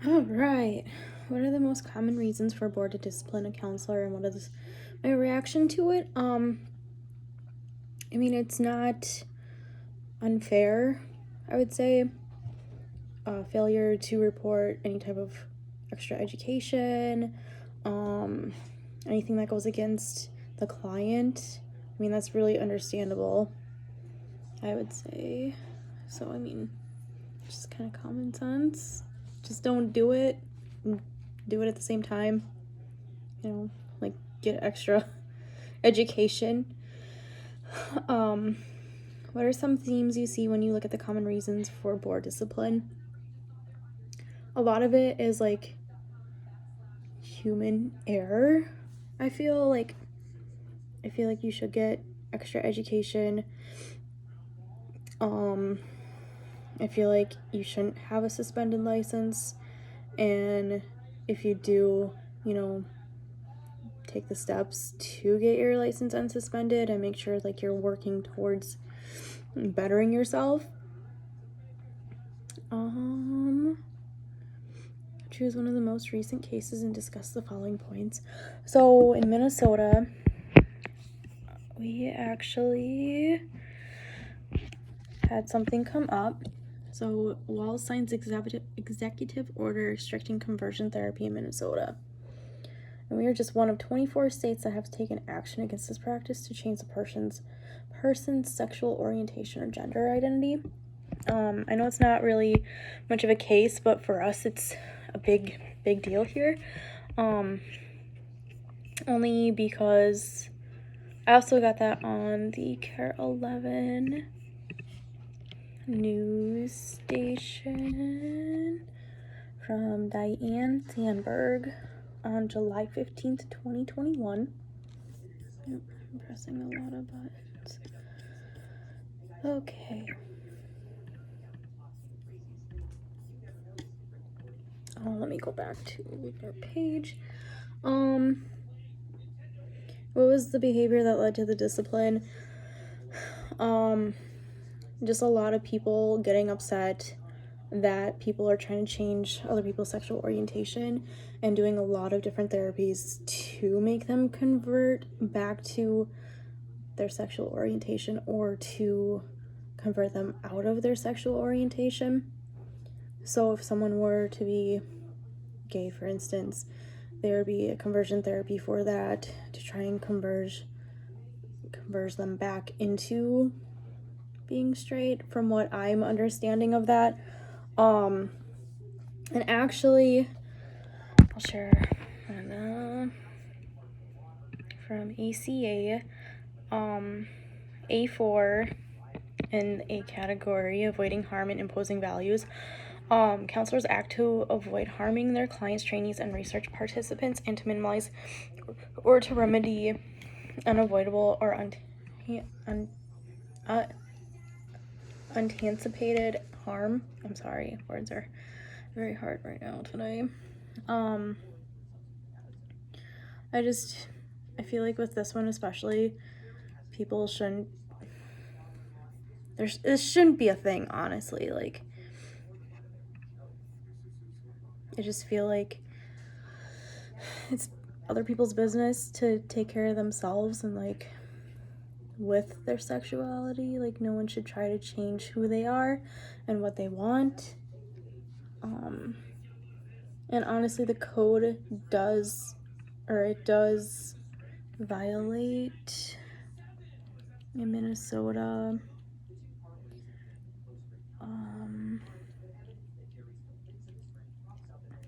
All right. What are the most common reasons for a board to discipline a counselor, and what is my reaction to it? I mean, it's not unfair, I would say. Failure to report any type of extra education, anything that goes against the client. I mean, that's really understandable, I would say. So, I mean, just kind of common sense. Just don't do it. Do it at the same time. Like get extra education. What are some themes you see when you look at the common reasons for board discipline? A lot of it is like human error. I feel like you should get extra education. I feel like you shouldn't have a suspended license, and if you do, take the steps to get your license unsuspended and make sure like you're working towards bettering yourself. Choose one of the most recent cases and discuss the following points. So in Minnesota, we actually had something come up. So Walz signs executive order restricting conversion therapy in Minnesota. And we are just one of 24 states that have taken action against this practice to change the person's sexual orientation or gender identity. I know it's not really much of a case, but for us it's a big deal here. Only because I also got that on the KARE 11 news station from Diane Sandberg on July 15th, 2021. I'm pressing a lot of buttons. Okay. Let me go back to our page. What was the behavior that led to the discipline? Just a lot of people getting upset that people are trying to change other people's sexual orientation and doing a lot of different therapies to make them convert back to their sexual orientation or to convert them out of their sexual orientation. So if someone were to be gay, for instance, there would be a conversion therapy for that to try and converge them back into being straight, from what I'm understanding of that. And actually, I'll share from ACA, A4 in a category, avoiding harm and imposing values. Counselors act to avoid harming their clients, trainees, and research participants, and to minimize or to remedy unavoidable or unanticipated harm. I'm sorry, words are very hard right now today. I feel like with this one especially, people shouldn't, this shouldn't be a thing, honestly. Like, I just feel like it's other people's business to take care of themselves and like with their sexuality. Like, no one should try to change who they are and what they want. And honestly, the code does violate in Minnesota.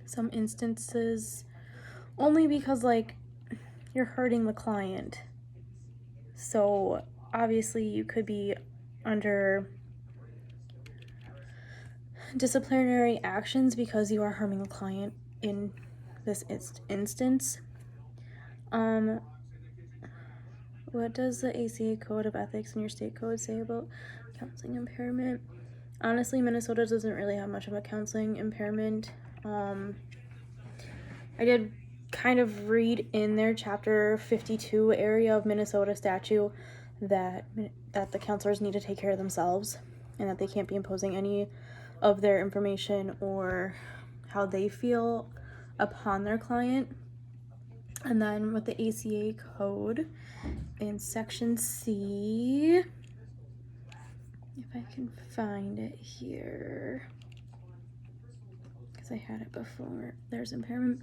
Some instances, only because like you're hurting the client. So obviously you could be under disciplinary actions because you are harming the client in this instance. What does the ACA Code of Ethics and your state code say about counseling impairment? Honestly, Minnesota doesn't really have much of a counseling impairment. I did kind of read in their chapter 52 area of Minnesota statute that the counselors need to take care of themselves and that they can't be imposing any of their information or how they feel upon their client. And then with the ACA code in section C, if I can find it here, because I had it before, there's impairment.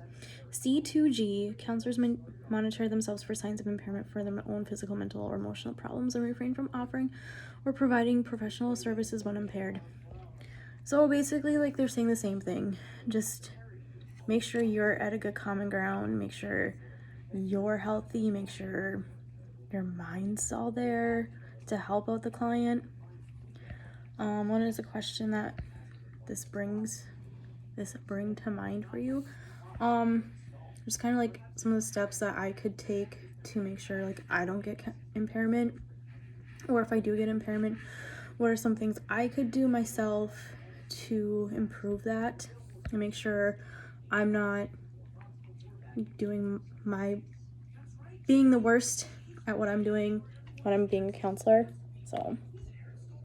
C2G, counselors monitor themselves for signs of impairment for their own physical, mental, or emotional problems and refrain from offering or providing professional services when impaired. So basically, like, they're saying the same thing. Just make sure you're at a good common ground, make sure you're healthy, make sure your mind's all there to help out the client. What is a question that this bring to mind for you? Just kind of like some of the steps that I could take to make sure like I don't get impairment, or if I do get impairment, what are some things I could do myself to improve that and make sure I'm not being the worst at what I'm doing when I'm being a counselor. So